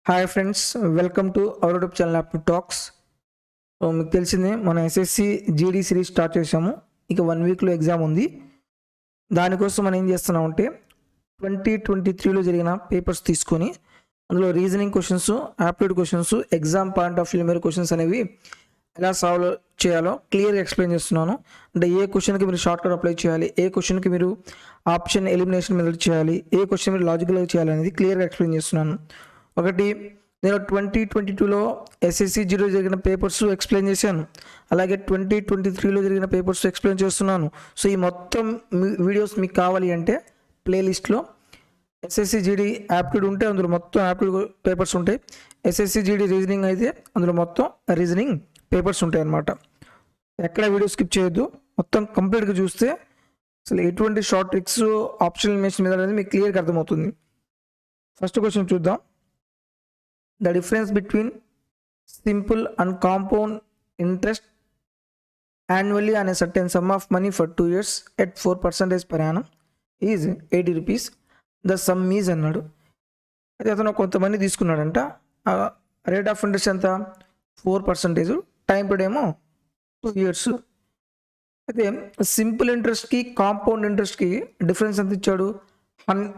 Hi friends, welcome to our YouTube channel app talks. So మీకు తెలిసిందే మన SSC GD series start చేసాము. ఇక 1 వీక్లో ఎగ్జామ్ ఉంది. దానికోసం మనం ఏం చేస్తున్నామంటే 2023లో జరిగిన పేపర్స్ తీసుకొని అందులో reasoning questions, aptitude questions, exam point of view మీరు క్వశ్చన్స్ అనేవి ఎలా సాల్వ్ చేయాలో క్లియర్గా ఎక్స్ప్లెయిన్ చేస్తున్నాను. అంటే ఏ క్వశ్చన్కి మీరు షార్ట్ కట్ అప్లై చేయాలి, ఏ క్వశ్చన్కి మీరు ఆప్షన్ ఎలిమినేషన్ మెథడ్ చేయాలి, ఏ క్వశ్చన్ మీరు లాజికల్గా చేయాలి అనేది క్లియర్గా ఎక్స్ప్లెయిన్ చేస్తున్నాను. ఒకటి, నేను 2022లో ఎస్ఎస్సి జీరో జరిగిన పేపర్స్ ఎక్స్ప్లెయిన్ చేశాను. అలాగే 2023లో జరిగిన పేపర్స్ ఎక్స్ప్లెయిన్ చేస్తున్నాను. సో ఈ మొత్తం వీడియోస్ మీకు కావాలి అంటే ప్లేలిస్ట్లో ఎస్ఎస్సి జీడీ యాప్టిట్యూడ్ ఉంటే అందులో మొత్తం యాప్టిట్యూడ్ పేపర్స్ ఉంటాయి. ఎస్ఎస్సి జీడీ రీజనింగ్ అయితే అందులో మొత్తం రీజనింగ్ పేపర్స్ ఉంటాయి అన్నమాట. ఎక్కడ వీడియో స్కిప్ చేయొద్దు, మొత్తం కంప్లీట్గా చూస్తే అసలు ఎటువంటి షార్ట్ ట్రిక్స్, ఆప్షనల్ ఎలిమినేషన్ మీద అనేది మీకు క్లియర్గా అర్థమవుతుంది. ఫస్ట్ క్వశ్చన్ చూద్దాం. The difference between simple and compound interest annually on a certain sum of money for 2 years at 4% per annum is 80 rupees. The sum is అన్నాడు. అయితే అతను కొంతమంది తీసుకున్నాడంట. రేట్ ఆఫ్ ఇంట్రెస్ట్ ఎంత? 4%. టైం పీరియడ్ ఏమో 2 years. అయితే simple ఇంట్రెస్ట్కి compound ఇంట్రెస్ట్కి difference ఎంత ఇచ్చాడు?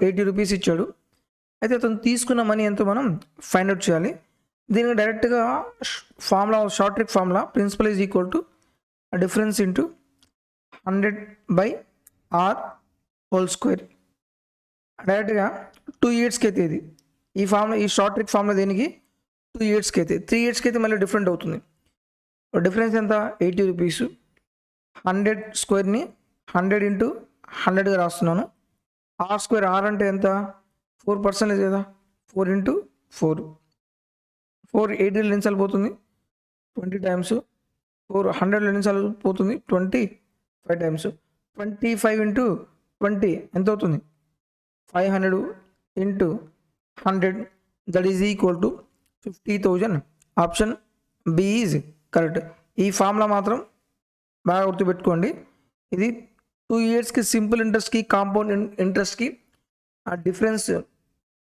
80 రూపీస్ ఇచ్చాడు. అయితే అతను తీసుకున్న మనీ ఎంతో మనం ఫైండ్ అవుట్ చేయాలి. దీనికి డైరెక్ట్గా formula, short trick formula, principal is equal to difference into 100/r whole square. డైరెక్ట్గా 2 yearsకి అయితే ఇది ఈ ఫార్ములా, ఈ షార్ట్ ట్రిక్ ఫార్ములా దేనికి 2 yearsకి అయితే, 3 yearsకి అయితే మళ్ళీ డిఫరెంట్ అవుతుంది. డిఫరెన్స్ ఎంత? 80 రూపీస్. 100 స్క్వేర్ని 100 ఇంటూ 100గా రాస్తున్నాను. ఆర్ స్క్వేర్, ఆర్ అంటే ఎంత? 4% కదా. 4 ఇంటూ 4, 4 80 ఎన్నిసార్లు పోతుంది? 20 టైమ్స్. 4 100 ఎన్నిసార్లు పోతుంది? 25 టైమ్స్. 25 ఇంటూ 20 ఎంత అవుతుంది? 500 ఇంటూ 100 that is equal to 50,000. Option B is correct. ఈ ఫార్ములా మాత్రం బాగా గుర్తుపెట్టుకోండి. ఇది 2 yearsకి సింపుల్ ఇంట్రెస్ట్కి, కాంపౌండ్ ఇంట్రెస్ట్కి ఆ డిఫరెన్స్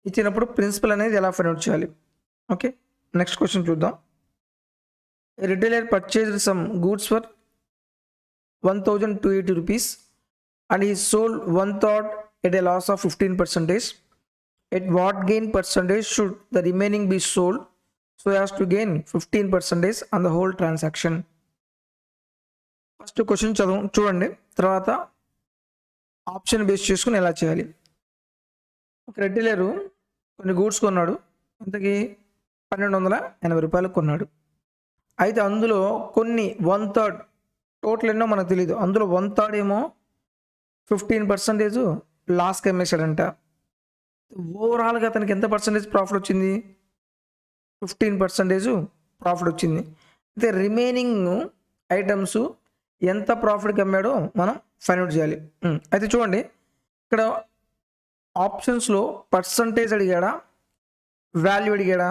ఇచ్చినప్పుడు ప్రిన్సిపల్ అనేది ఎలా ఫైండ్ అవుట్ చేయాలి. ఓకే, నెక్స్ట్ క్వశ్చన్ చూద్దాం. Retailer purchased some goods for 1,280 rupees and he sold 1/3 at a loss of 15%. At what gain percentage should the remaining be sold so as to gain 15% on the whole transaction? First question చూడండి, తర్వాత option base చేసుకుని ఎలా చేయాలి. ఒక రిటైలరు కొన్ని goods కొన్నాడు. ఇంతకీ 1,280 రూపాయలకు కొన్నాడు. అయితే అందులో కొన్ని 1/3, టోటల్ ఎన్నో మనకు తెలియదు, అందులో 1/3 ఏమో 15% లాస్కి అమ్మేశాడంట. ఓవరాల్గా అతనికి ఎంత పర్సంటేజ్ ప్రాఫిట్ వచ్చింది? 15% ప్రాఫిట్ వచ్చింది. అయితే రిమైనింగ్ ఐటమ్స్ ఎంత ప్రాఫిట్కి అమ్మాడో మనం ఫైండ్ అవుట్ చేయాలి. అయితే చూడండి, ఇక్కడ ఆప్షన్స్లో పర్సంటేజ్ అడిగాడా, వాల్యూ అడిగాడా?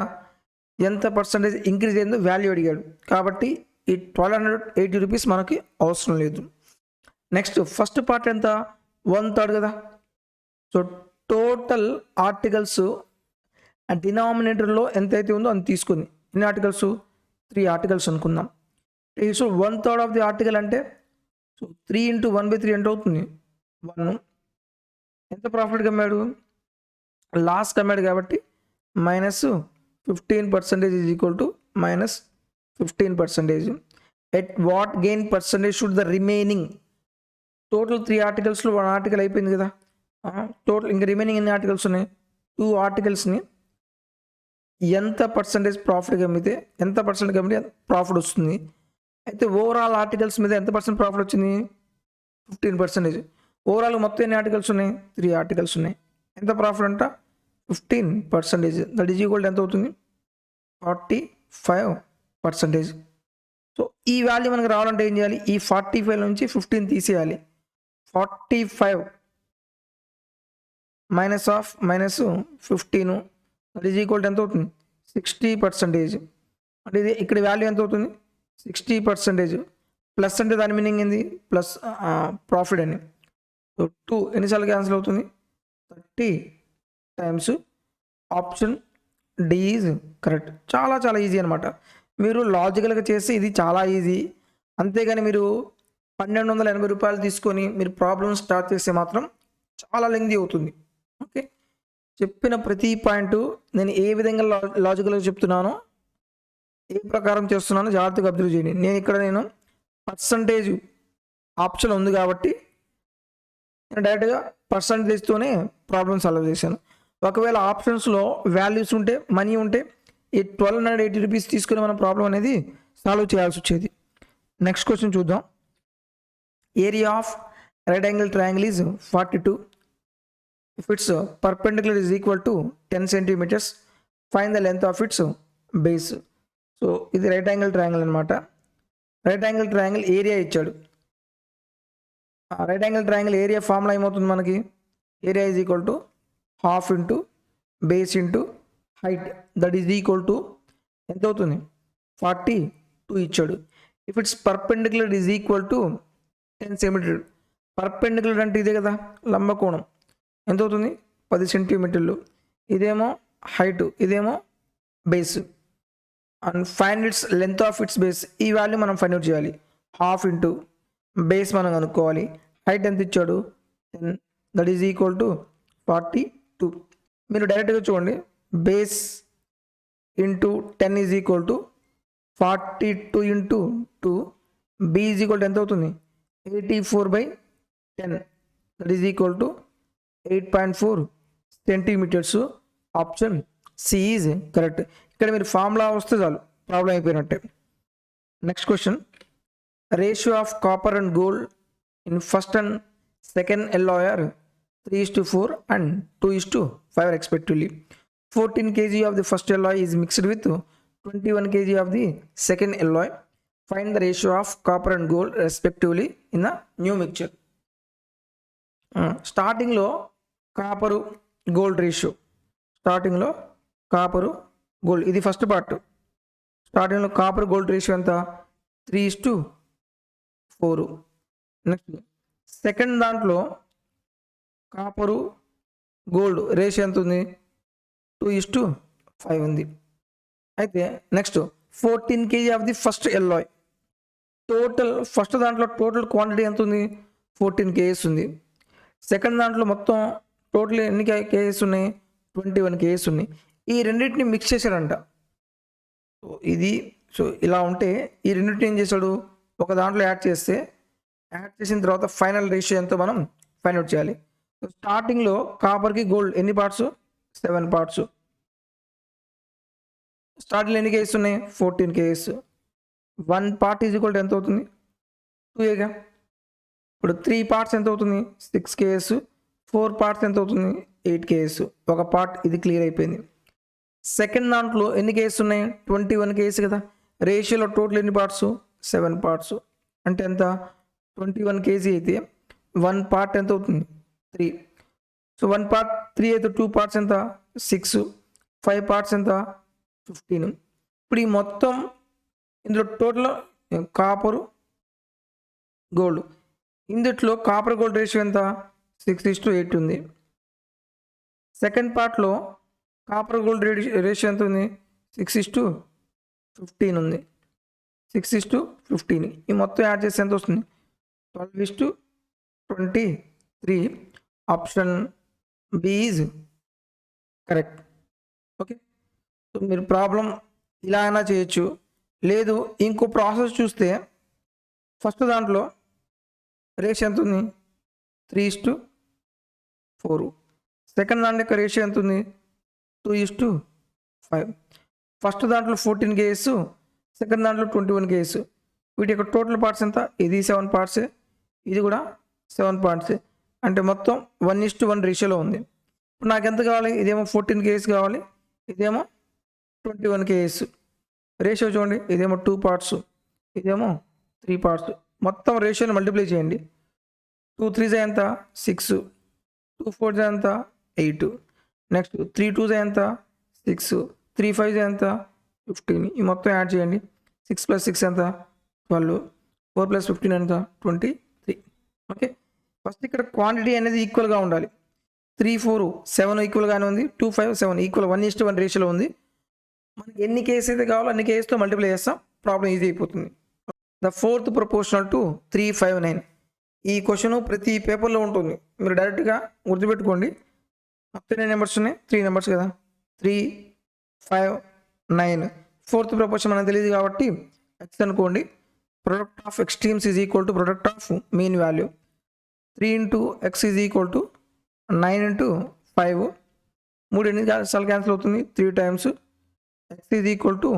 ఎంత పర్సంటేజ్ ఇంక్రీజ్ అయిందో వాల్యూ అడిగాడు. కాబట్టి ఈ 1,280 రూపీస్ మనకి అవసరం లేదు. నెక్స్ట్ ఫస్ట్ పార్ట్ ఎంత? 1/3 కదా. సో టోటల్ ఆర్టికల్స్ డినామినేటర్లో ఎంతైతే ఉందో అంత తీసుకుంది. ఎన్ని ఆర్టికల్స్? 3 ఆర్టికల్స్ అనుకుందాం. సో 1/3 ఆఫ్ ది ఆర్టికల్ అంటే సో 3 ఇంటూ 1/3 ఎంత అవుతుంది? 1. ఎంత ప్రాఫిట్గా అమ్మాడు? లాస్ట్ అమ్మాడు కాబట్టి -15% is equal to -15%. At what gain percentage should the remaining, total 3 ఆర్టికల్స్లో 1 article అయిపోయింది కదా. టోటల్ ఇంకా రిమైనింగ్ ఎన్ని ఆర్టికల్స్ ఉన్నాయి? 2 ఆర్టికల్స్ని ఎంత పర్సంటేజ్ ప్రాఫిట్గా అమ్మితే, ఎంత పర్సెంట్గా అమ్మితే ప్రాఫిట్ వస్తుంది. అయితే ఓవరాల్ ఆర్టికల్స్ మీద ఎంత పర్సెంట్ ప్రాఫిట్ వచ్చింది? 15%. ఓవరాల్ మొత్తం ఎన్ని ఆర్టికల్స్ ఉన్నాయి? 3 ఆర్టికల్స్ ఉన్నాయి. ఎంత ప్రాఫిట్ అంట? 15%. దట్ ఈజ్ ఈక్వల్ ఎంత అవుతుంది? 45%. సో ఈ వాల్యూ మనకు రావాలంటే ఏం చేయాలి? ఈ 45 నుంచి 15 తీసేయాలి. 45 -15 దట్ ఈజ్ ఈక్వల్ ఎంత అవుతుంది? 60%. అంటే ఇది ఇక్కడ వాల్యూ ఎంత అవుతుంది? 60%. ప్లస్ అంటే దాని మీనింగ్ ఏంది? ప్లస్ ప్రాఫిట్ అని. సో 2 ఎన్నిసార్లు క్యాన్సిల్ అవుతుంది? 30 times option D is correct. చాలా చాలా ఈజీ అనమాట. మీరు లాజికల్గా చేస్తే ఇది చాలా ఈజీ. అంతేగాని మీరు రూ. 1280 తీసుకొని మీరు ప్రాబ్లమ్ స్టార్ట్ చేస్తే మాత్రం చాలా లెంగ్తీ అవుతుంది. ఓకే, చెప్పిన ప్రతి పాయింట్ నేను ఏ విధంగా లాజికల్గా చెప్తున్నానో, ఏ ప్రకారం చేస్తున్నానో జాగ్రత్తగా అబ్జర్వ్ చేయండి. నేను పర్సంటేజ్ ఆప్షన్ ఉంది కాబట్టి నేను డైరెక్ట్గా పర్సంటేజ్తోనే ప్రాబ్లమ్ సాల్వ్ చేశాను. ఒకవేళ ఆప్షన్స్లో వాల్యూస్ ఉంటే, మనీ ఉంటే ఈ 1280 రూపీస్ తీసుకుని మనం ప్రాబ్లం అనేది సాల్వ్ చేయాల్సి వచ్చేది. నెక్స్ట్ క్వశ్చన్ చూద్దాం. Area of right angle triangle is 42. If its perpendicular is equal to 10 centimeters, find the length of its base. So ఇది రైట్ యాంగిల్ ట్రయాంగిల్ అనమాట. రైట్ యాంగిల్ ట్రయాంగిల్ ఏరియా ఇచ్చాడు. Right angle triangle area formula ఏమవుతుంది మనకి? Area is equal to half into base into height, that is equal to ఎంత అవుతుంది? 42 ఇచ్చాడు. If its perpendicular is equal to 10 centimetre. Perpendicular అంటే ఇదే కదా, లంబకోణం. ఎంత అవుతుంది? 10 సెంటీమీటర్లు. ఇదేమో హైట్, ఇదేమో base. And find its length of its base. ఈ వాల్యూ మనం ఫైండ్ అవుట్ చేయాలి. హాఫ్ ఇంటూ బేస్ మనం కనుక్కోవాలి. హైట్ ఎంత ఇచ్చాడు? 10, దట్ ఈజ్ ఈక్వల్ టు 42. మీరు డైరెక్ట్గా చూడండి, base into 10 is equal to 42 into 2. B is equal to ఎంత అవుతుంది? 84/10, that is equal to 8.4 centimeters. Option C is correct. ఇక్కడ మీరు ఫార్ములా వస్తే చాలు, ప్రాబ్లం అయిపోయినట్టే. Next question. Ratio of copper and gold in first and second alloy are 3:4 and 2:5 respectively. 14 kg of the first alloy is mixed with 21 kg of the second alloy. Find the ratio of copper and gold respectively in the new mixture. స్టార్టింగ్లో కాపరు gold ratio, స్టార్టింగ్లో కాపరు gold, ఇది first part. స్టార్టింగ్లో copper gold ratio ఎంత? 3:4. Next second దాంట్లో కాపరు gold ratio ఎంత ఉంది? 2:5 ఉంది. అయితే next 14 kg of the first alloy. Total first దాంట్లో టోటల్ క్వాంటిటీ ఎంత ఉంది? 14 kgs ఉంది. సెకండ్ దాంట్లో మొత్తం టోటల్ ఎన్ని kgs ఉన్నాయి? 21 kgs ఉన్నాయి. ఈ రెండింటిని మిక్స్ చేశాడంట. సో ఇలా ఉంటే ఈ రెండింటిని ఏం చేశాడు? ఒక దాంట్లో యాడ్ చేసిన తర్వాత ఫైనల్ రేషియో ఎంతో మనం ఫైండ్ అవుట్ చేయాలి. స్టార్టింగ్లో కాపర్కి గోల్డ్ ఎన్ని పార్ట్స్? 7 పార్ట్స్. స్టార్టింగ్లో ఎన్ని కేజెస్ ఉన్నాయి? 14 kgs. 1 part is equal to ఎంత అవుతుంది? 2 ఇప్పుడు 3 పార్ట్స్ ఎంత అవుతుంది? 6 kgs. 4 పార్ట్స్ ఎంత అవుతుంది? 8 kgs. ఒక పార్ట్ ఇది క్లియర్ అయిపోయింది. సెకండ్ దాంట్లో ఎన్ని కేజెస్ ఉన్నాయి? 21 kgs కదా. రేషియోలో టోటల్ ఎన్ని పార్ట్స్? 7 పార్ట్స్. అంటే ఎంత? 21 kg అయితే 1 పార్ట్ ఎంత అవుతుంది? 3. సో 1 పార్ట్ 3 అయితే 2 పార్ట్స్ ఎంత? 6. 5 పార్ట్స్ ఎంత? 15. ఇప్పుడు ఈ మొత్తం ఇందులో టోటల్ కాపరు గోల్డ్, ఇందులో కాపర్ గోల్డ్ రేషియో ఎంత? 6:8 ఉంది. సెకండ్ పార్ట్లో కాపర్ గోల్డ్ రేషియో ఎంత ఉంది? 6:15 ఉంది. 6:15. ఈ మొత్తం యాడ్ చేస్తే ఎంత వస్తుంది? 12:23. Option B is correct. Okay, so మీరు ప్రాబ్లం ఇలా అయినా చేయొచ్చు. లేదు ఇంకో ప్రాసెస్ చూస్తే, ఫస్ట్ దాంట్లో రేషియో ఎంత ఉంది? 3:4. సెకండ్ దాంట్లో యొక్క రేషియో ఎంత ఉంది? 2:5. ఫస్ట్ దాంట్లో 14 kgs, సెకండ్ దాంట్లో 21 kgs. వీటి యొక్క టోటల్ పార్ట్స్ ఎంత? ఇది 7 పార్ట్స్, ఇది కూడా 7 పార్ట్స్. అంటే మొత్తం 1:1 రేషియోలో ఉంది. ఇప్పుడు నాకు ఎంత కావాలి? ఇదేమో 14 kgs కావాలి, ఇదేమో 21 kgs. రేషియో చూడండి, ఇదేమో 2 పార్ట్స్, ఇదేమో 3 పార్ట్స్. మొత్తం రేషియోని మల్టిప్లై చేయండి. 2 3s ఎంత? 6. 2 4s ఎంత? 8. నెక్స్ట్ 3 2s ఎంత? 6. 3 5s ఎంత? 15. ఈ మొత్తం యాడ్ చేయండి. 6 + 6 ఎంత? 12. 4 + 15 ఎంత? 23. ఓకే, ఫస్ట్ ఇక్కడ క్వాంటిటీ అనేది ఈక్వల్గా ఉండాలి. 3 4 7 ఈక్వల్గానే ఉంది. 2 5 7 ఈక్వల్ 1:1 రేషియోలో ఉంది. మనకి ఎన్ని కేసు అయితే కావాలో అన్ని కేసుతో మల్టిప్లై చేస్తాం, ప్రాబ్లం ఈజీ అయిపోతుంది. The fourth proportional to 359. ఈ క్వశ్చన్ ప్రతి పేపర్లో ఉంటుంది, మీరు డైరెక్ట్గా గుర్తుపెట్టుకోండి. మొత్తం ఎన్ని నెంబర్స్ ఉన్నాయి? 3 నెంబర్స్ కదా, 3, 5, 9. ఫోర్త్ ప్రపోర్షన్ మనకు తెలియదు కాబట్టి ఎక్స్ అనుకోండి. Product of extremes is equal to product of mean value. 3 into x is equal to 9 into 5. 3 ఎన్నిసార్లు క్యాన్సిల్ అవుతుంది? 3 times. X is equal to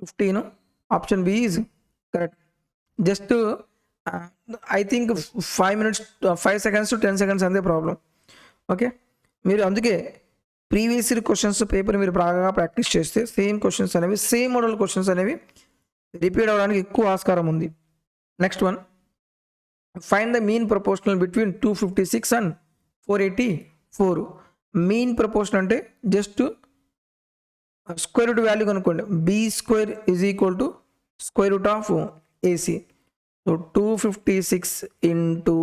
15. Option B is correct. Just I think 5 minutes 5 seconds to 10 seconds అంతే problem. Okay, మీరు అందుకే previous year questions paper మీరు బాగా practice చేస్తే same questions అనేవి, same model questions అనేవి రిపీట్ అవ్వడానికి ఎక్కువ ఆస్కారం ఉంది. Next one, find the mean proportional between 256 and 484. Mean proportion అంటే జస్ట్ స్క్వేర్ రూట్ వాల్యూ కనుక్కోండి. B square is equal to square root of AC. So 256 into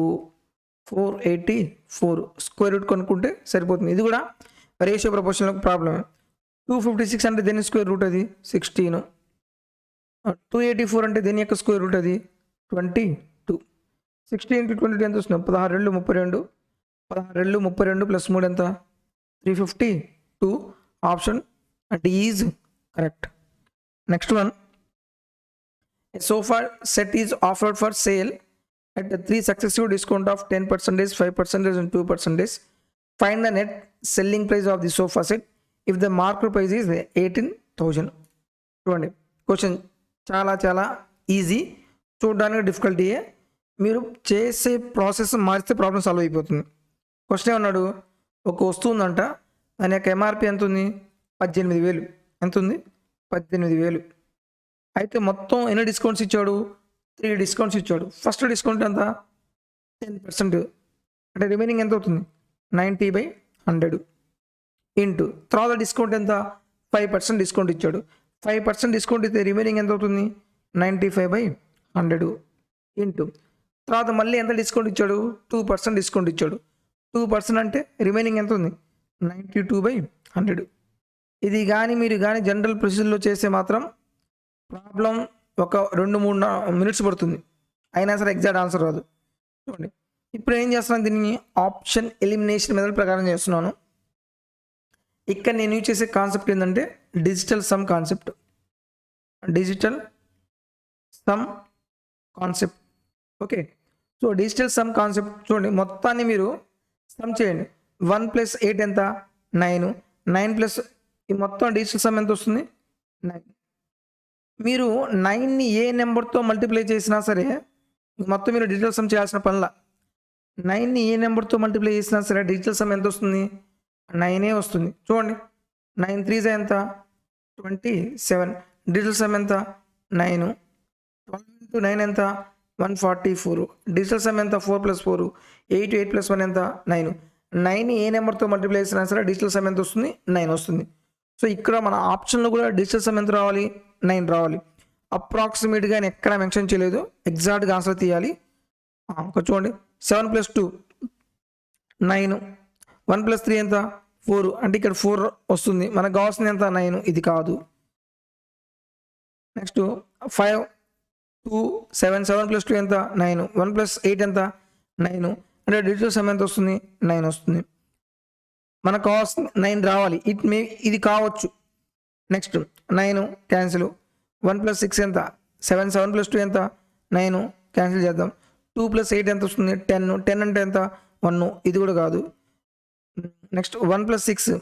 484 square root కనుక్కుంటే సరిపోతుంది. ఇది కూడా రేషియో ప్రపోర్షనల్ ప్రాబ్లమే. 256 అంటే దేని స్క్వేర్ రూట్? అది 16. 284 అంటే దేని యొక్క స్క్వేర్ రూట్? అది 22. 16 ఇంటూ 22 ఎంత వస్తుంది? 16 32. 16 32 ప్లస్ 3 ఎంత? 352. Option D is correct. Next one, a sofa set is offered for sale at a 3 successive discount of 10%, 5% and 2%. Find the net selling price of the sofa set if the market price is 18,000. చూడండి, question చాలా చాలా easy, చూడడానికి డిఫికల్టీయే. మీరు చేసే process మారిస్తే problem solve అయిపోతుంది. Question ఏమన్నాడు? ఒక వస్తువు ఉందంట, దాని యొక్క ఎంఆర్పి ఎంత ఉంది? 18,000. ఎంత ఉంది? 18,000. అయితే మొత్తం ఎన్ని డిస్కౌంట్స్ ఇచ్చాడు? 3 డిస్కౌంట్స్ ఇచ్చాడు. ఫస్ట్ డిస్కౌంట్ ఎంత? 10%. అంటే రిమైనింగ్ ఎంత అవుతుంది? 90/100 ఇంటూ తర్వాత డిస్కౌంట్ ఎంత? 5% డిస్కౌంట్ ఇచ్చాడు. 5% డిస్కౌంట్ ఇస్తే రిమైనింగ్ ఎంత అవుతుంది? 95/100 ఇంటూ తర్వాత మళ్ళీ ఎంత డిస్కౌంట్ ఇచ్చాడు? 2% డిస్కౌంట్ ఇచ్చాడు. 2% అంటే రిమైనింగ్ ఎంత ఉంది? 92/100. ఇది కానీ మీరు కానీ జనరల్ ప్రొసీజర్లో చేస్తే మాత్రం ప్రాబ్లం ఒక 2-3 minutes పడుతుంది, అయినా సరే ఎగ్జాక్ట్ ఆన్సర్ రాదు. చూడండి, ఇప్పుడు ఏం చేస్తున్నాను? దీన్ని ఆప్షన్ ఎలిమినేషన్ మెథడ్ ప్రకారం చేస్తున్నాను. ఇక్కడ నేను యూజ్ చేసే కాన్సెప్ట్ ఏంటంటే digital sum concept. Digital sum concept. Okay, so digital sum concept చూడండి, మొత్తాన్ని మీరు సమ్ చేయండి. 1 + 8 ఎంత? 9. 9 + ఈ మొత్తం డిజిటల్ సమ్ ఎంత వస్తుంది? 9. మీరు 9ని ఏ నెంబర్తో మల్టిప్లై చేసినా సరే మొత్తం మీరు డిజిటల్ సమ్ చేయాల్సిన పనిలా. 9ని ఏ నెంబర్తో మల్టిప్లై చేసినా సరే డిజిటల్ సమ్ ఎంత వస్తుంది? 9 వస్తుంది. చూడండి, 9 3 ఎంత? 27. డిజిటల్ సమ్ ఎంత? 9. 12 ఇంటూ 9 ఎంత? 144. డిజిటల్ సమ్ ఎంత? 4 + 4 8. 8 + 1 ఎంత? 9. 9ని ఏ నెంబర్తో మల్టిప్లై చేసినా సరే డిజిటల్ సమ్ ఎంత వస్తుంది? 9 వస్తుంది. సో ఇక్కడ మన ఆప్షన్లో కూడా డిజిటల్ సమ్ ఎంత రావాలి? 9 రావాలి. అప్రాక్సిమేట్గా ఎక్కడ మెన్షన్ చేయలేదు, ఎగ్జాక్ట్గా ఆన్సర్ తీయాలి. చూడండి, 7 + 2 9. 1 + 3 ఎంత? 4. అంటే ఇక్కడ 4 వస్తుంది. మనకు కావాల్సింది ఎంత? 9. ఇది కాదు. నెక్స్ట్ 5 2 7. 7 + 2 ఎంత? 9. 1 + 8 ఎంత? 9. అంటే డిజిటల్ సమ్ ఎంత వస్తుంది? 9 వస్తుంది. మనకు కావాల్సింది 9 రావాలి. ఇది కావచ్చు. Next 9 cancel. 1 + 6 ఎంత? 7. 7 + 2 ఎంత? 9. క్యాన్సిల్ చేద్దాం. 2 + 8 ఎంత వస్తుంది? 10. 10 అంటే ఎంత? 1. ఇది కూడా కాదు. నెక్స్ట్ 1 + 6.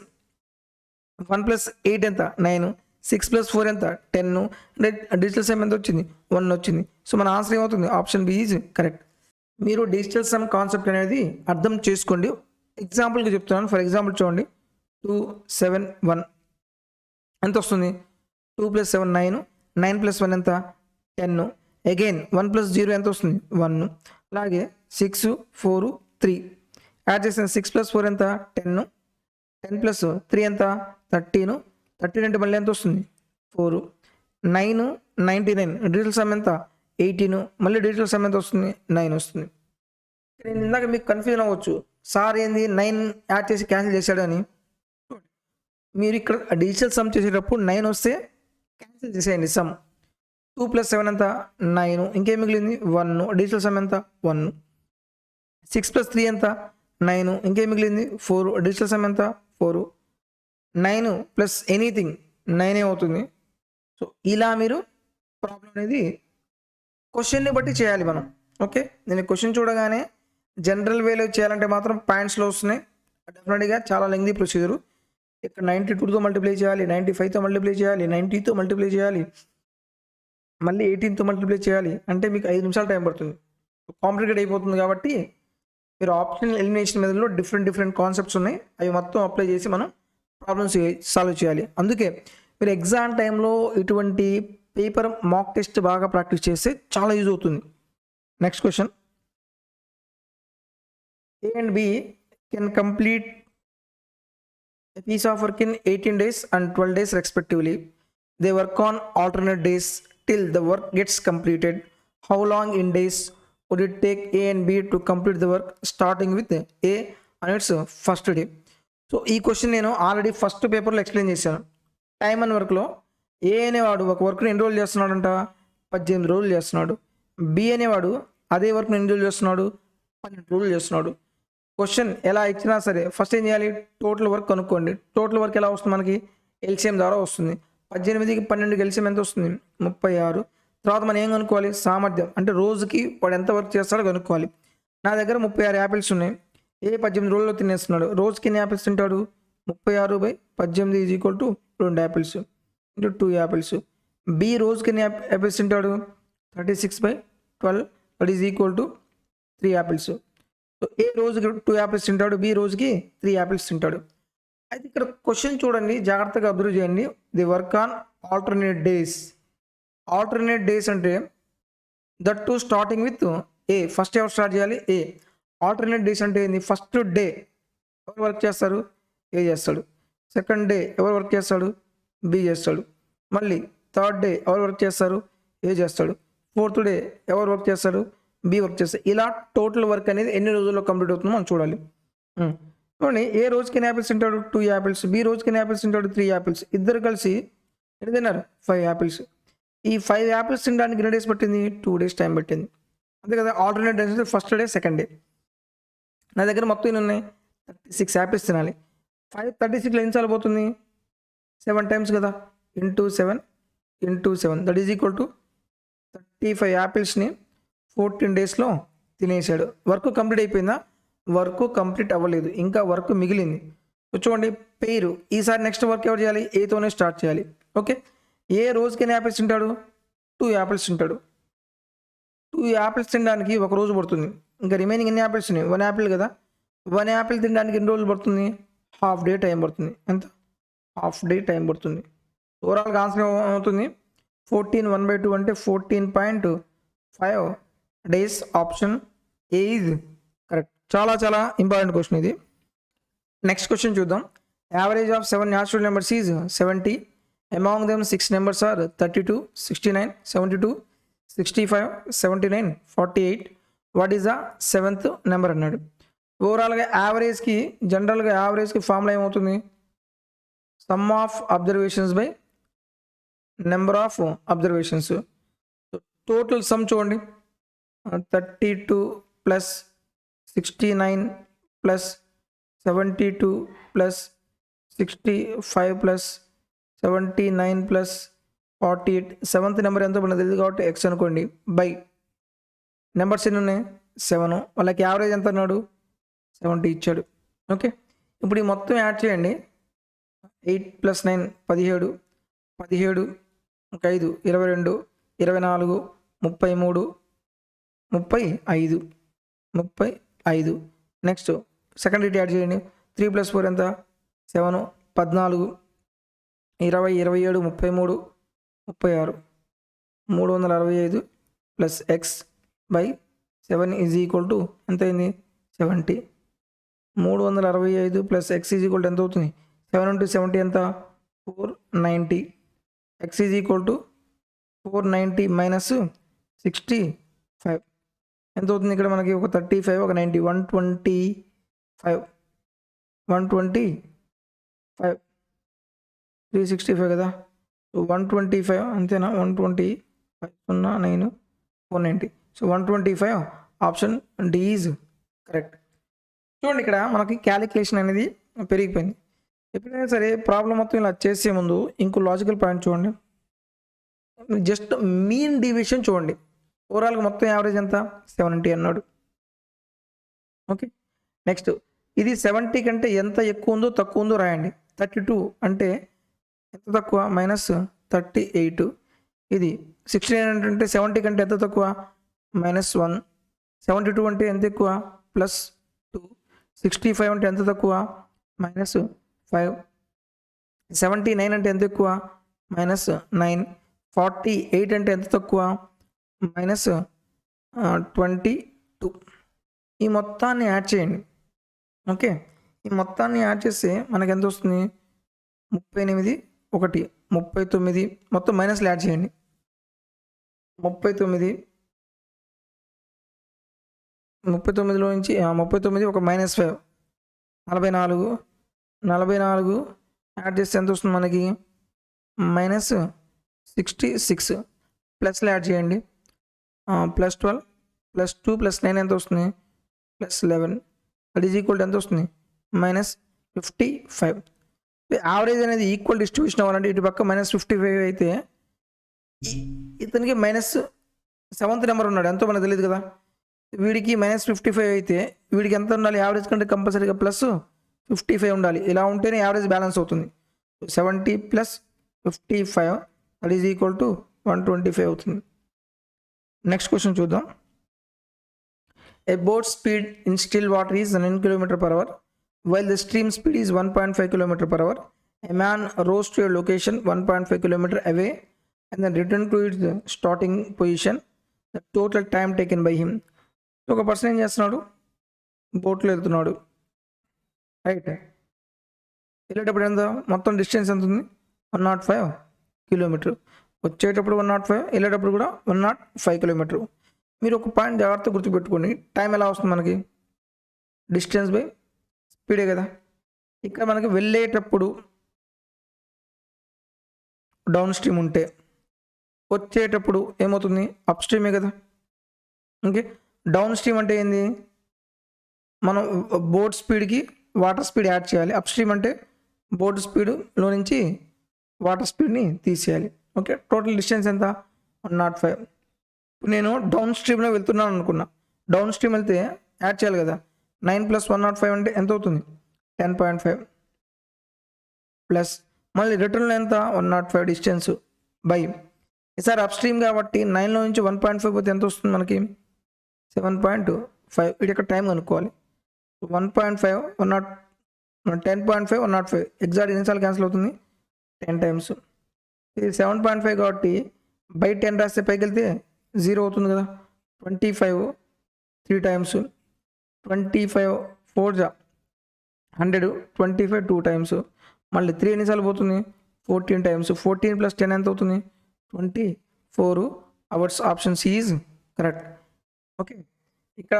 1 + 8 ఎంత? 9. 6 + 4 ఎంత? 10. అంటే డిజిటల్ సమ్ ఎంత వచ్చింది? 1 వచ్చింది. సో మన ఆన్సర్ ఏమవుతుంది? Option B is correct. మీరు డిజిటల్ సమ్ కాన్సెప్ట్ అనేది అర్థం చేసుకోండి. ఎగ్జాంపుల్గా చెప్తున్నాను. ఫర్ ఎగ్జాంపుల్ చూడండి, 2 7 1 ఎంత వస్తుంది? 2 + 7 9. 9 + 1 ఎంత? 10. అగైన్ 1 + 0 ఎంత వస్తుంది? 1. అలాగే 6 4 3 యాడ్ చేసిన 6 + 4 ఎంత? 10. 10 + 3 ఎంత? 13. 13 అంటే మళ్ళీ ఎంత వస్తుంది? 4. 9 99. డిజిటల్ సమ్ ఎంత? 18. మళ్ళీ డిజిటల్ సమ్ ఎంత వస్తుంది? 9 వస్తుంది. నేను ఇందాక మీకు కన్ఫ్యూజన్ అవ్వచ్చు, సార్ ఏంది 9 యాడ్ చేసి క్యాన్సిల్ చేశాడు అని. మీరు ఇక్కడ డిజిటల్ సమ్ చేసేటప్పుడు 9 వస్తే క్యాన్సిల్ చేసేయండి సమ్. 2 + 7 ఎంత 9. ఇంకేం మిగిలింది 1. డిజిటల్ సమ్ ఎంత 1. 6 + 3 ఎంత 9. ఇంకేం మిగిలింది 4. డిజిటల్ సమ్ ఎంత 4. 9 ప్లస్ ఎనీథింగ్ 9 అవుతుంది. సో ఇలా మీరు ప్రాబ్లం అనేది క్వశ్చన్ని బట్టి చేయాలి మనం. ఓకే, నేను క్వశ్చన్ చూడగానే జనరల్ వేలో చేయాలంటే మాత్రం పాయింట్స్లో వస్తున్నాయి. డెఫినెట్గా చాలా లెంగ్తీ ప్రొసీజరు. ఇక్కడ 92తో మల్టిప్లై చేయాలి, 95తో మల్టిప్లై చేయాలి, 90తో మల్టిప్లై చేయాలి, మళ్ళీ 18తో మల్టిప్లై చేయాలి. అంటే మీకు 5 నిమిషాలు టైం పడుతుంది. కాంప్లికేట్ అయిపోతుంది. కాబట్టి మీరు ఆప్షనల్ ఎలిమినేషన్ మెథడ్లో డిఫరెంట్ కాన్సెప్ట్స్ ఉన్నాయి. అవి మొత్తం అప్లై చేసి మనం ప్రాబ్లమ్స్ సాల్వ్ చేయాలి. అందుకే మీరు ఎగ్జామ్ టైంలో ఇటువంటి పేపర్ మాక్ టెస్ట్ బాగా ప్రాక్టీస్ చేస్తే చాలా యూజ్ అవుతుంది. Next question. A and B can complete a piece of work in 18 days and 12 days respectively. They work on alternate days till the work gets completed. How long in days would it take A and B to complete the work starting with A on its first day? So ఈ question నేను already first పేపర్లో explain చేశాను. Time and వర్క్లో ఏ అనేవాడు ఒక వర్క్ని ఎన్ని రోజులు చేస్తున్నాడంట 18 రోజులు చేస్తున్నాడు. బి అనేవాడు అదే వర్క్ని ఎన్ని రోజులు చేస్తున్నాడు 12 రోజులు చేస్తున్నాడు. క్వశ్చన్ ఎలా ఇచ్చినా సరే ఫస్ట్ ఏం చేయాలి, టోటల్ వర్క్ కనుక్కోండి. టోటల్ వర్క్ ఎలా వస్తుంది మనకి ఎల్సిఎం ద్వారా వస్తుంది. 18కి 12 ఎల్సిఎం ఎంత వస్తుంది 36. తర్వాత మనం ఏం కనుక్కోవాలి, సామర్థ్యం అంటే రోజుకి వాడు ఎంత వర్క్ చేస్తాడో కనుక్కోవాలి. నా దగ్గర 36 యాపిల్స్ ఉన్నాయి. ఏ 18 రోజుల్లో తినేస్తున్నాడు, రోజుకి ఎన్ని యాపిల్స్ తింటాడు 36/18 = 2 యాపిల్స్ ఇంటూ 2 యాపిల్స్. బి రోజుకి ఎన్ని యాపిల్స్ తింటాడు 36/12 = 3 యాపిల్స్. సో ఏ రోజుకి 2 యాపిల్స్ తింటాడు, బి రోజుకి 3 యాపిల్స్ తింటాడు. అయితే ఇక్కడ క్వశ్చన్ చూడండి, జాగ్రత్తగా అబ్జర్వ్ చేయండి. The work on alternate days. Alternate days అంటే that to starting with A. First ఎవరు స్టార్ట్ చేయాలి ఏ. ఆల్టర్నేట్ డేస్ అంటే ఏంది, ఫస్ట్ డే ఎవరు వర్క్ చేస్తారు ఏ చేస్తాడు. సెకండ్ డే ఎవరు వర్క్ చేస్తాడు బి చేస్తాడు. మళ్ళీ థర్డ్ డే ఎవరు వర్క్ చేస్తారు ఏ చేస్తాడు. ఫోర్త్ డే ఎవరు వర్క్ చేస్తాడు బి వర్క్ చేస్తాడు. ఇలా టోటల్ వర్క్ అనేది ఎన్ని రోజుల్లో కంప్లీట్ అవుతుందో మనం చూడాలి. చూడండి, ఏ రోజుకి ఎన్ని యాపిల్స్ తింటాడు 2 యాపిల్స్, బి రోజుకి ఎన్ని యాపిల్స్ తింటాడు 3 యాపిల్స్. ఇద్దరు కలిసి ఎన్ని తిన్నారు 5 యాపిల్స్. ఈ 5 యాపిల్స్ తినడానికి ఎన్ని డేస్ పట్టింది 2 డేస్ టైం పట్టింది. అంతే కదా. ఆల్టర్నేట్ డేస్ అంటే ఫస్ట్ డే సెకండ్ డే. నా దగ్గర మొత్తం ఎన్ని ఉన్నాయి 36 యాపిల్స్ తినాలి. 536లో ఎన్ని సార్లు పోతుంది 7 టైమ్స్ కదా. Into 7 that is equal to 35 యాపిల్స్ని 14 డేస్లో తినేసాడు. వర్క్ కంప్లీట్ అయిపోయిందా, వర్క్ కంప్లీట్ అవ్వలేదు, ఇంకా వర్క్ మిగిలింది. చూడండి పేరు, ఈసారి నెక్స్ట్ వర్క్ ఎవరు చేయాలి ఏతోనే స్టార్ట్ చేయాలి. ఓకే, ఏ రోజుకి ఎన్ని యాపిల్స్ తింటాడు 2 యాపిల్స్ తింటాడు. 2 యాపిల్స్ తినడానికి ఒక రోజు పడుతుంది. ఇంకా రిమైనింగ్ ఎన్ని యాపిల్స్ ఉన్నాయి 1 యాపిల్ కదా. 1 యాపిల్ తినడానికి ఎన్ని రోజులు పడుతుంది హాఫ్ డే టైం పడుతుంది. ఎంత హాఫ్ డే టైం పడుతుంది. ఓవరాల్గా ఆన్సర్ అవుతుంది 14 1/2 అంటే 14.5 days. Option A is correct. చాలా ఇంపార్టెంట్ క్వశ్చన్ ఇది. నెక్స్ట్ క్వశ్చన్ చూద్దాం. Average of 7 natural numbers is 70. Among them 6 numbers are 32, 69, 72, 65, 79, 48. What is the 7th number అన్నాడు. ఓవరాల్గా యావరేజ్కి జనరల్గా యావరేజ్కి ఫార్ములా ఏమవుతుంది, sum of observations by number of observations. Total sum చూడండి 32 plus 69 plus 72 plus 65 plus 79 plus 48. 7th number ఎంతో మనకు తెలియదు కాబట్టి ఎక్స్ అనుకోండి. బై నెంబర్స్ ఎన్ని ఉన్నాయి 7. వాళ్ళకి యావరేజ్ ఎంత అన్నాడు 70 ఇచ్చాడు. ఓకే, ఇప్పుడు ఈ మొత్తం యాడ్ చేయండి. 8 + 9 17, 17 ఇంకా 5 22, 24, 33, 35. నెక్స్ట్ సెకండ్ రేట్ యాడ్ చేయండి. 3 + 4 ఎంత 7, 14, 20, 27, 33, 36. 365 plus X by 7 is equal to ఎంత అయింది 70. 365 plus X is equal to ఎంత అవుతుంది 7 × 70 ఎంత 490. X is equal to 490 minus 65 ఎంత అవుతుంది ఇక్కడ మనకి ఒక 35 ఒక 90 125. 365 కదా. 125 అంతేనా, 125 09 490. So 125 option D is correct. చూడండి ఇక్కడ మనకి క్యాలిక్యులేషన్ అనేది పెరిగిపోయింది. ఎప్పుడైనా సరే ప్రాబ్లం మొత్తం ఇలా చేసే ముందు ఇంకో లాజికల్ పాయింట్ చూడండి. జస్ట్ మీన్ డివిజన్ చూడండి. ఓవరాల్గా మొత్తం యావరేజ్ ఎంత 70 అన్నాడు. ఓకే, నెక్స్ట్ ఇది 70 కంటే ఎంత ఎక్కువ ఉందో తక్కువ ఉందో రాయండి. 32 అంటే ఎంత తక్కువ, -38. ఇది 69 అంటే 70 కంటే ఎంత తక్కువ, -1. 72 అంటే ఎంత ఎక్కువ, +2. 65 అంటే ఎంత తక్కువ, -5. 79 అంటే ఎంత ఎక్కువ, -9. 48 అంటే ఎంత తక్కువ, -22. ఈ మొత్తాన్ని యాడ్ చేయండి. ఓకే, ఈ మొత్తాన్ని యాడ్ చేస్తే మనకి ఎంత వస్తుంది, 38, 1, 39. మొత్తం మైనస్లు యాడ్ చేయండి. 39లో నుంచి 39 ఒక -5 44. 44 యాడ్ చేస్తే ఎంత వస్తుంది మనకి, -66. ప్లస్లో యాడ్ చేయండి. +12 +2 +9 ఎంత వస్తుంది, +11. దట్ ఈజ్ ఈక్వల్ టు ఎంత వస్తుంది, -55. యావరేజ్ అనేది ఈక్వల్ డిస్ట్రిబ్యూషన్ అవ్వాలంటే ఇటు పక్క -55 అయితే ఇతనికి -7th నెంబర్ ఉన్నాడు, ఎంతో మనకు తెలియదు కదా. వీడికి -55 అయితే వీడికి ఎంత ఉండాలి, యావరేజ్ కంటే కంపల్సరీగా +55 ఉండాలి. ఇలా ఉంటేనే యావరేజ్ బ్యాలెన్స్ అవుతుంది. 70 + 55 దట్ ఈజ్ ఈక్వల్ టు 125 అవుతుంది. నెక్స్ట్ క్వశ్చన్ చూద్దాం. A boat speed in still water is 9 km/h while the stream speed is 1.5 km/h. A man rows to a location 1.5 km away and then returned to its starting position. The total time taken by him. ఒక person ఏం చేస్తున్నాడు, బోట్లో వెళ్తున్నాడు, right. వెళ్ళేటప్పుడు ఎంత, మొత్తం distance ఎంత ఉంది, 105 km. వచ్చేటప్పుడు 105, వెళ్ళేటప్పుడు కూడా 105 km. మీరు ఒక పాయింట్ జాగ్రత్త గుర్తుపెట్టుకోండి, టైం ఎలా వస్తుంది మనకి, డిస్టెన్స్ బై స్పీడే కదా. ఇక్కడ మనకి వెళ్ళేటప్పుడు డౌన్ స్ట్రీమ్ ఉంటే వచ్చేటప్పుడు ఏమవుతుంది, అప్ స్ట్రీమే కదా. ఓకే, డౌన్ స్ట్రీమ్ అంటే ఏంది, మనం బోట్ స్పీడ్కి వాటర్ స్పీడ్ యాడ్ చేయాలి. అప్ స్ట్రీమ్ అంటే బోట్ స్పీడ్లో నుంచి వాటర్ స్పీడ్ని తీసేయాలి. ఓకే, టోటల్ డిస్టెన్స్ ఎంత, 105. నేను డౌన్ స్ట్రీమ్లో వెళ్తున్నాను అనుకున్నా, డౌన్ స్ట్రీమ్ వెళ్తే యాడ్ చేయాలి కదా. 9 + 105 అంటే ఎంత అవుతుంది, 10.5 ప్లస్ మళ్ళీ రిటర్న్లో ఎంత, 105 డిస్టెన్స్ బై. ఈసారి అప్ స్ట్రీమ్ కాబట్టి 9లో నుంచి 1.5 పోతే ఎంత వస్తుంది మనకి, 7.5. ఇది ఇక్కడ టైం కనుక్కోవాలి. 1.5 10.5 105 ఎగ్జాక్ట్ ఎన్నిసార్లు క్యాన్సిల్ అవుతుంది, 10 టైమ్స్. ఇది 7.5 కాబట్టి బై 10 రాస్తే పైకి వెళ్తే 0 అవుతుంది కదా. 25 3 టైమ్స్, 25 4 100, 25 2 టైమ్స్, మళ్ళీ 3 ఎన్నిసార్లు పోతుంది, 14 టైమ్స్. 14 + 10 ఎంత అవుతుంది, 24 hours. Option C is correct. Okay, ఇక్కడ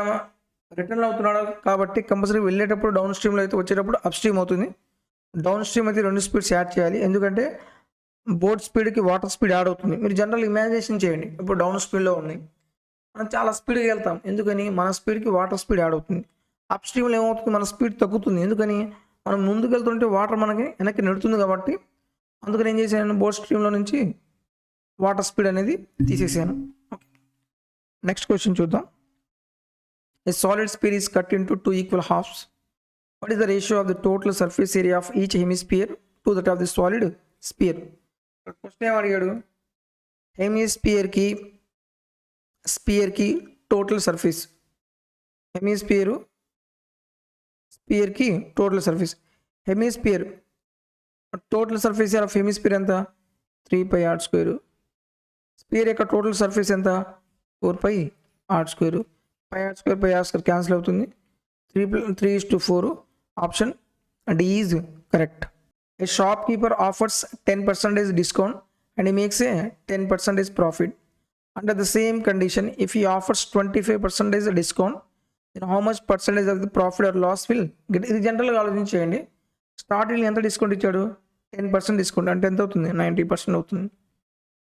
రిటర్న్ అవుతున్నాడు కాబట్టి కంపల్సరీ వెళ్ళేటప్పుడు డౌన్ స్ట్రీమ్లో అయితే వచ్చేటప్పుడు అప్ స్ట్రీమ్ అవుతుంది. డౌన్ స్ట్రీమ్ అయితే 2 స్పీడ్స్ యాడ్ చేయాలి, ఎందుకంటే బోట్ స్పీడ్కి వాటర్ స్పీడ్ యాడ్ అవుతుంది. మీరు జనరల్ ఇమాజినేషన్ చేయండి, ఇప్పుడు డౌన్ స్పీడ్లో ఉన్నాయి, మనం చాలా స్పీడ్గా వెళ్తాం, ఎందుకని మన స్పీడ్కి వాటర్ స్పీడ్ యాడ్ అవుతుంది. అప్ స్ట్రీమ్లో ఏమవుతుంది, మన స్పీడ్ తగ్గుతుంది, ఎందుకని మనం ముందుకు వెళ్తుంటే వాటర్ మనకి వెనక్కి నెడుతుంది కాబట్టి. అందుకని ఏం చేశాను, బోట్ స్ట్రీమ్లో నుంచి వాటర్ స్పీడ్ అనేది తీసేసాను. ఓకే, నెక్స్ట్ క్వశ్చన్ చూద్దాం. A solid sphere is cut into 2 equal halves. What is the ratio of the total surface area of each hemisphere to that of the solid sphere? Question ఏం అడిగాడు, స్పియర్కి total surface, స్పియర్కి total surface. Hemisphere total surface area of hemisphere ఎంత, 3πr². Spear యొక్క total surface ఎంత, 4πr². πr² cancel అవుతుంది, 3:4. Option D is correct. A shopkeeper offers 10% discount and he makes a 10% profit. Under the same condition, if he offers 25% discount, then how much percentage of the profit or loss will get? ఇది జనరల్గా ఆలోచించేయండి. స్టార్టింగ్లో ఎంత discount ఇచ్చాడు, 10% discount అంటే ఎంత అవుతుంది? 90% అవుతుంది.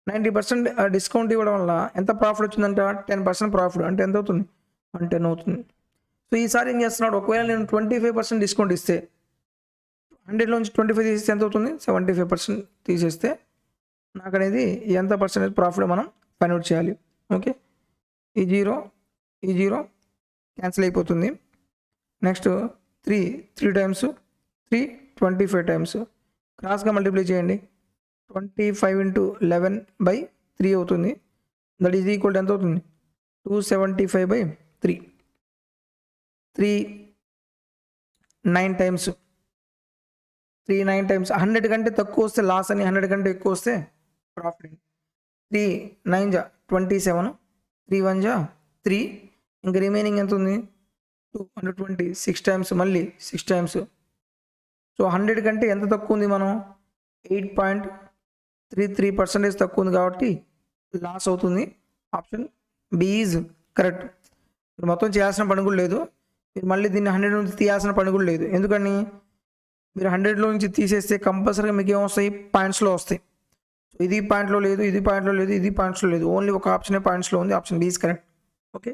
90% discount ఇవ్వడం వల్ల ఎంత ప్రాఫిట్ వచ్చిందంట? 10% ప్రాఫిట్ అంటే ఎంత అవుతుంది? 110 అవుతుంది. సో ఈసారి ఏం చేస్తున్నాడు, ఒకవేళ నేను 25% డిస్కౌంట్ ఇస్తే 100లోంచి 25 తీసేస్తే ఎంత అవుతుంది? 75% తీసేస్తే నాకు అనేది ఎంత పర్సెంటేజ్ ప్రాఫిట్ మనం ఫైండ్ అవుట్ చేయాలి. ఓకే, ఈ జీరో క్యాన్సిల్ అయిపోతుంది. నెక్స్ట్ 3 టైమ్స్ 3 25 టైమ్స్ క్రాస్గా మల్టిప్లై చేయండి. 25 × 11/3 అవుతుంది. దట్ ఈజ్ ఈక్వల్ ఎంత అవుతుంది? 275/3. 9 టైమ్స్ 100 కంటే తక్కువ వస్తే లాస్ అని, 100 కంటే ఎక్కువ వస్తే ప్రాఫిట్. 3 9 జా 27, 3 1 జా 3, ఇంకా రిమైనింగ్ ఎంత ఉంది? 220. 6 టైమ్స్, మళ్ళీ 6 టైమ్స్. సో 100 కంటే ఎంత తక్కువ ఉంది? మనం 8.33% తక్కువ ఉంది కాబట్టి లాస్ అవుతుంది. Option B is correct. మీరు మొత్తం చేయాల్సిన పని కూడా లేదు, మీరు మళ్ళీ దీన్ని 100 నుంచి తీయాల్సిన పని కూడా లేదు. ఎందుకని? మీరు 100లో నుంచి తీసేస్తే కంపల్సరీగా మీకు ఏమొస్తాయి? పాయింట్స్లో వస్తాయి. ఇది పాయింట్లో లేదు, ఇది పాయింట్లో లేదు, ఇది పాయింట్స్లో లేదు, ఓన్లీ ఒక ఆప్షనే పాయింట్స్లో ఉంది. Option B is correct. Okay,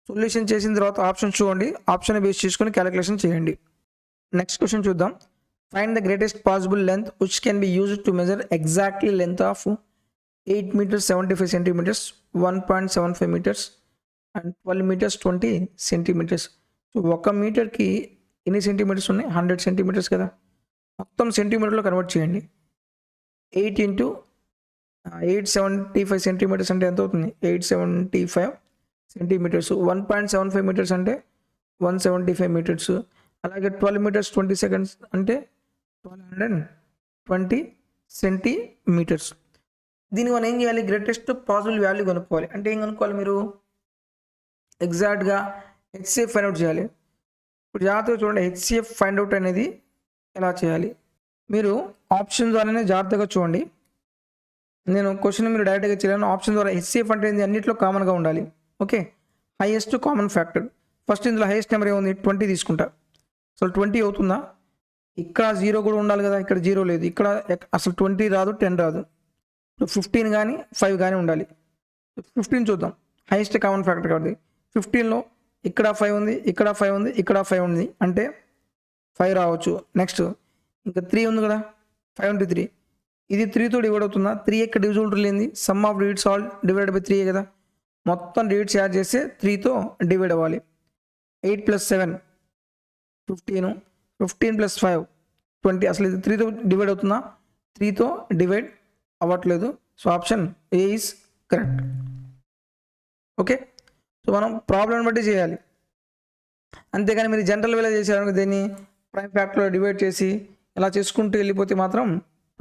solution చేసిన తర్వాత ఆప్షన్ చూడండి, ఆప్షన్ బేస్ చేసుకొని క్యాలిక్యులేషన్ చేయండి. నెక్స్ట్ క్వశ్చన్ చూద్దాం. Find the greatest possible length which can be used to measure exactly length of 8 meters 75 centimeters, 1.75 meters and 12 meters 20 centimeters. సో 1 మీటర్కి ఎన్ని centimeters ఉన్నాయి? 100 సెంటీమీటర్స్ కదా. మొత్తం సెంటీమీటర్లో కన్వర్ట్ చేయండి. 8 × 875 సెంటీమీటర్స్ అంటే ఎంత అవుతుంది? 875 సెంటీమీటర్స్. 1.75 మీటర్స్ అంటే 175 మీటర్స్. అలాగే 12 meters 20 seconds అంటే 1220 సెంటీమీటర్స్. దీన్ని మనం ఏం చేయాలి? గ్రేటెస్ట్ పాసిబుల్ వాల్యూ కనుక్కోవాలి. అంటే ఏం కనుక్కోవాలి? మీరు ఎగ్జాక్ట్గా హెచ్సిఎఫ్ ఫైండ్ అవుట్ చేయాలి. ఇప్పుడు జాగ్రత్తగా చూడండి, హెచ్సిఎఫ్ ఫైండ్ అవుట్ అనేది ఎలా చేయాలి. మీరు ఆప్షన్ ద్వారానే జాగ్రత్తగా చూడండి. నేను క్వశ్చన్ మీరు డైరెక్ట్గా చేయలేను. ఆప్షన్ ద్వారా హెచ్సిఎఫ్ అంటే ఏంది? అన్నింటిలో కామన్గా ఉండాలి. Okay, highest common factor. First ఇందులో హైయెస్ట్ నెంబర్ ఏముంది? 20 తీసుకుంటా. అసలు 20 అవుతుందా? ఇక్కడ 0 కూడా ఉండాలి కదా, ఇక్కడ 0 లేదు. ఇక్కడ అసలు 20 రాదు, 10 రాదు. 15 కానీ 5 కానీ ఉండాలి. 15 చూద్దాం, హైయెస్ట్ కామన్ ఫ్యాక్టర్ కాబట్టి. 15లో ఇక్కడ 5 ఉంది, ఇక్కడ 5 ఉంది, ఇక్కడ 5 ఉంది, అంటే 5 రావచ్చు. నెక్స్ట్ ఇంకా 3 ఉంది కదా, 5 × 3, ఇది 3తో డివైడ్ అవుతుందా? 3 యొక్క డివిజిబుల్ లేనిది some of digits all divided by 3 కదా. మొత్తం డిజిట్స్ యాడ్ చేస్తే 3తో డివైడ్ అవ్వాలి. 8 + 7 15, 15 + 5 20. అసలు ఇది 3తో డివైడ్ అవుతుందా? 3తో డివైడ్ అవ్వట్లేదు. So option A is correct. Okay, so మనం ప్రాబ్లం బట్టి చేయాలి, అంతేగాని మీరు జనరల్ వేలా చేశారనుకో, దీన్ని ప్రైమ్ ఫ్యాక్టర్లో డివైడ్ చేసి ఇలా చేసుకుంటూ వెళ్ళిపోతే మాత్రం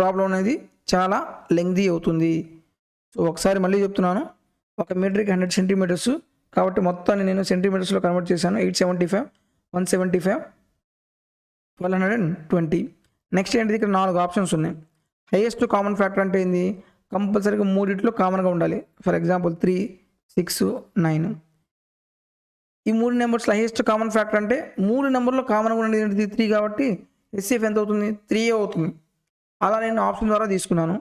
ప్రాబ్లం అనేది చాలా లెంగ్దీ అవుతుంది. సో ఒకసారి మళ్ళీ చెప్తున్నాను, 1 మీటర్కి 100 సెంటీమీటర్స్ కాబట్టి మొత్తాన్ని నేను సెంటీమీటర్స్లో కన్వర్ట్ చేశాను. 875, 175, 1220. నెక్స్ట్ ఏంటిది? ఇక్కడ 4 ఆప్షన్స్ ఉన్నాయి. హైయెస్ట్ కామన్ ఫ్యాక్టర్ అంటే ఏంది? కంపల్సరీగా 3 కామన్గా ఉండాలి. For example 3, 6, 9. ఈ 3 నెంబర్స్లో హైయెస్ట్ కామన్ ఫ్యాక్టర్ అంటే 3 నెంబర్లో కామన్గా ఉండేది ఏంటిది? 3 కాబట్టి హెచ్సిఎఫ్ ఎంత అవుతుంది? 3 అవుతుంది. అలా నేను ఆప్షన్ ద్వారా తీసుకున్నాను.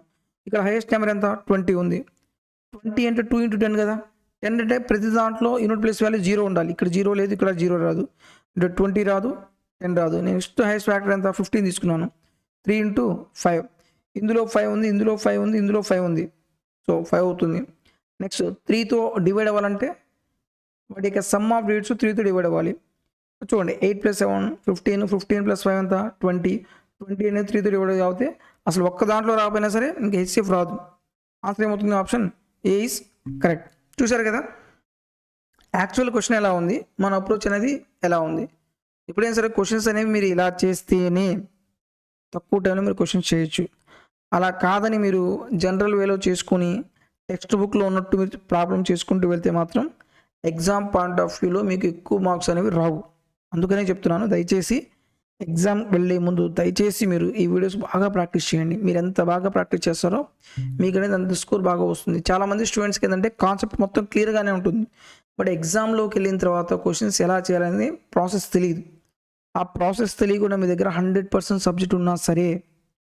ఇక్కడ హైయెస్ట్ నెంబర్ ఎంత? 20 ఉంది. 20 అంటే 2 × 10 కదా. 10 అంటే ప్రతి దాంట్లో యూనిట్ ప్లేస్ వాల్యూ 0 ఉండాలి. ఇక్కడ 0 లేదు, ఇక్కడ 0 రాదు, అంటే 20 రాదు, 10 రాదు. నెక్స్ట్ హైయెస్ట్ ఫ్యాక్టర్ ఎంత? 15 తీసుకున్నాను. 3 × 5, ఇందులో 5 ఉంది, ఇందులో 5 ఉంది, ఇందులో 5 ఉంది, సో 5 అవుతుంది. నెక్స్ట్ 3తో డివైడ్ అవ్వాలంటే వాటి యొక్క సమ్ ఆఫ్ డిజిట్స్ 3తో డివైడ్ అవ్వాలి. చూడండి, 8 + 7 15, 15 + 5 ఎంత? 20. 20 అనేది 3తో డివైడ్ అవుతే అసలు ఒక్క దాంట్లో రాకపోయినా సరే ఇంకా హెచ్సిఎఫ్ రాదు. ఆన్సర్ ఏమవుతుంది? Option A is correct. చూసారు కదా, యాక్చువల్ క్వశ్చన్ ఎలా ఉంది, మన అప్రోచ్ అనేది ఎలా ఉంది. ఎప్పుడైనా సరే క్వశ్చన్స్ అనేవి మీరు ఇలా చేస్తేనే తక్కువ టైంలో మీరు క్వశ్చన్స్ చేయొచ్చు. అలా కాదని మీరు జనరల్ వేలో చేసుకొని టెక్స్ట్ బుక్లో ఉన్నట్టు మీరు ప్రాబ్లం చేసుకుంటూ వెళ్తే మాత్రం ఎగ్జామ్ పాయింట్ ఆఫ్ వ్యూలో మీకు ఎక్కువ మార్క్స్ అనేవి రావు. అందుకనే చెప్తున్నాను, దయచేసి ఎగ్జామ్ వెళ్ళే ముందు దయచేసి మీరు ఈ వీడియోస్ బాగా ప్రాక్టీస్ చేయండి. మీరు ఎంత బాగా ప్రాక్టీస్ చేస్తారో మీకు అనేది అంత స్కోర్ బాగా వస్తుంది. చాలామంది స్టూడెంట్స్కి ఏంటంటే కాన్సెప్ట్ మొత్తం క్లియర్గానే ఉంటుంది, బట్ ఎగ్జామ్లోకి వెళ్ళిన తర్వాత క్వశ్చన్స్ ఎలా చేయాలనేది ప్రాసెస్ తెలియదు. ఆ ప్రాసెస్ తెలియకుండా మీ దగ్గర 100% సబ్జెక్ట్ ఉన్నా సరే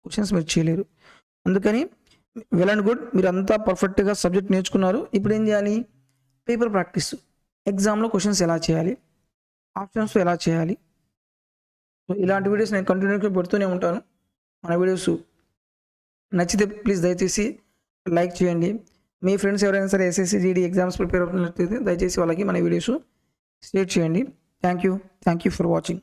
క్వశ్చన్స్ మీరు చేయలేరు. అందుకని వెల్ అండ్ గుడ్, మీరు అంతా పర్ఫెక్ట్గా సబ్జెక్ట్ నేర్చుకున్నారు. ఇప్పుడు ఏం చేయాలి? పేపర్ ప్రాక్టీస్, ఎగ్జామ్లో క్వశ్చన్స్ ఎలా చేయాలి, ఆప్షన్స్ ఎలా చేయాలి. సో ఇలాంటి వీడియోస్ నేను కంటిన్యూగా పెడుతూనే ఉంటాను. మన వీడియోస్ నచ్చితే ప్లీజ్ దయచేసి లైక్ చేయండి. మీ ఫ్రెండ్స్ ఎవరైనా సరే ఎస్ఎస్సి జీడీ ఎగ్జామ్స్ ప్రిపేర్ అవుతున్నట్లయితే దయచేసి వాళ్ళకి మన వీడియోస్ షేర్ చేయండి. Thank you for watching.